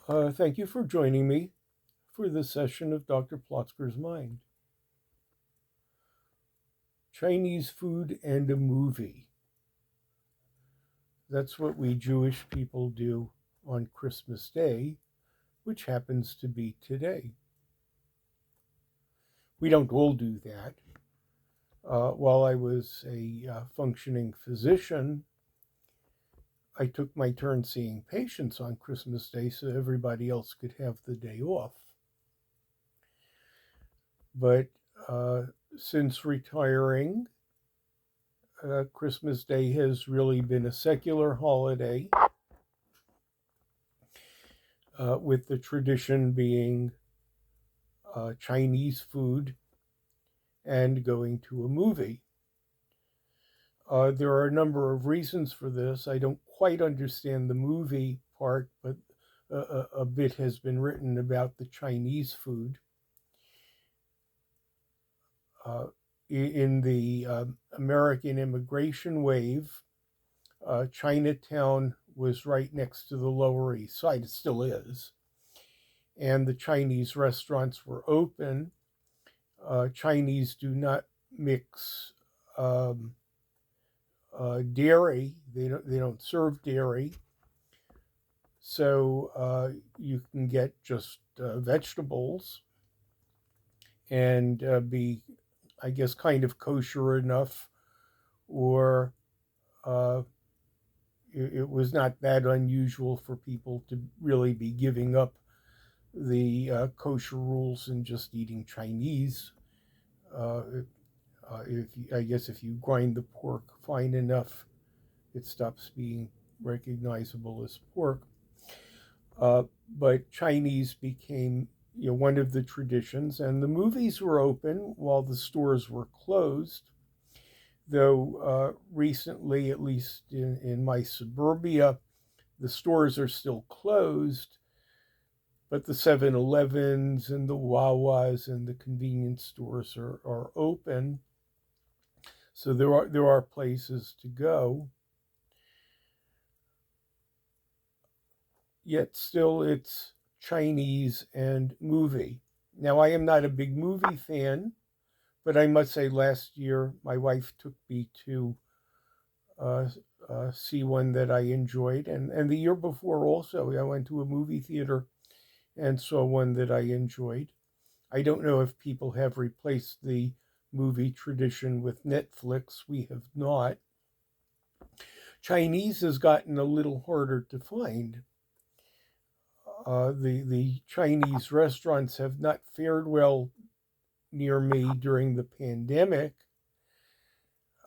Thank you for joining me for this session of Dr. Plotzker's Mind. Chinese food and a movie. That's what we Jewish people do on Christmas Day, which happens to be today. We don't all do that. While I was a functioning physician, I took my turn seeing patients on Christmas Day so everybody else could have the day off. But since retiring, Christmas Day has really been a secular holiday, with the tradition being Chinese food and going to a movie. There are a number of reasons for this. I don't quite understand the movie part, but a bit has been written about the Chinese food. In the American immigration wave, Chinatown was right next to the Lower East Side. It still is. And the Chinese restaurants were open. Chinese do not mix dairy. They don't serve dairy. So you can get just vegetables and be, I guess, kind of kosher enough, or it was not that unusual for people to really be giving up the kosher rules and just eating Chinese. I guess if you grind the pork fine enough, it stops being recognizable as pork. But Chinese became one of the traditions, and the movies were open while the stores were closed. Though recently, at least in my suburbia, the stores are still closed, but the 7-Elevens and the Wawas and the convenience stores are open. So there are places to go. Yet still it's Chinese and movie. Now, I am not a big movie fan, but I must say last year my wife took me to see one that I enjoyed. And the year before also, I went to a movie theater and saw one that I enjoyed. I don't know if people have replaced the movie tradition with Netflix. We have not. Chinese has gotten a little harder to find. The Chinese restaurants have not fared well near me during the pandemic.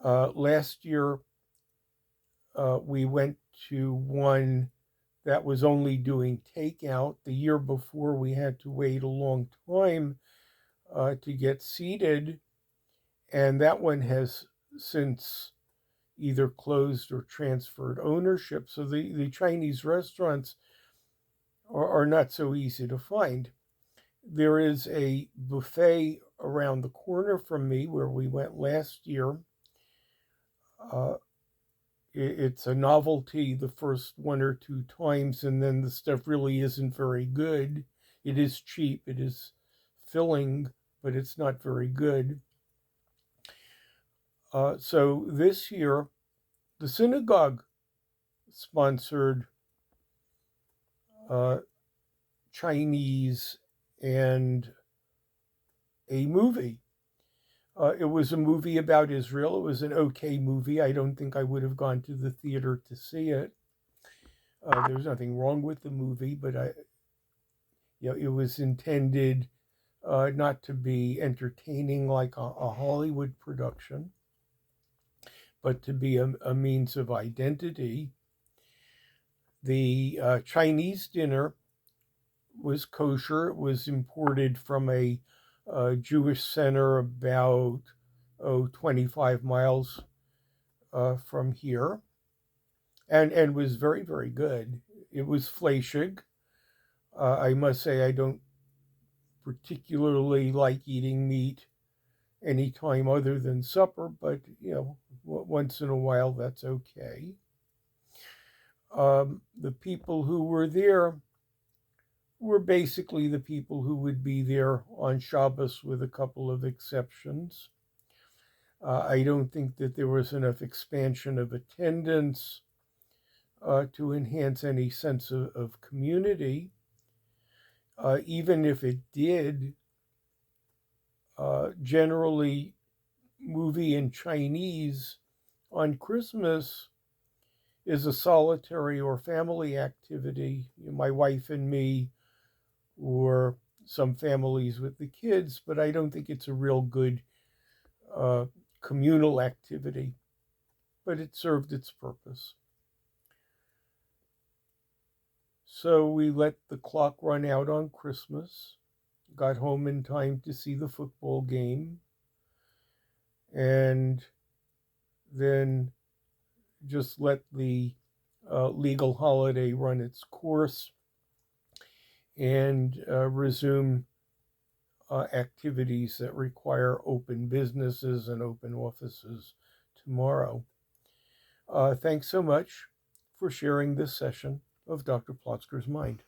Last year, we went to one that was only doing takeout. The year before, we had to wait a long time to get seated, and that one has since either closed or transferred ownership. So the Chinese restaurants are not so easy to find. There is a buffet around the corner from me where we went last year. It's a novelty the first one or two times, and then the stuff really isn't very good. It is cheap, it is filling, but it's not very good. So this year, the synagogue sponsored Chinese and a movie. It was a movie about Israel. It was an okay movie. I don't think I would have gone to the theater to see it. There's nothing wrong with the movie, but it was intended not to be entertaining like a Hollywood production, but to be a means of identity. The Chinese dinner was kosher. It was imported from a Jewish center about 25 miles from here, and was very, very good. It was fleshig. I must say I don't particularly like eating meat any time other than supper, but once in a while that's okay. The people who were there were basically the people who would be there on Shabbos, with a couple of exceptions. I don't think that there was enough expansion of attendance to enhance any sense of community. Even if it did, generally, movie in Chinese on Christmas is a solitary or family activity. My wife and me, or some families with the kids, but I don't think it's a real good uh, communal activity. But it served its purpose. So we let the clock run out on Christmas, got home in time to see the football game, and then just let the legal holiday run its course and resume activities that require open businesses and open offices tomorrow. Thanks so much for sharing this session of Dr. Plotzker's Mind.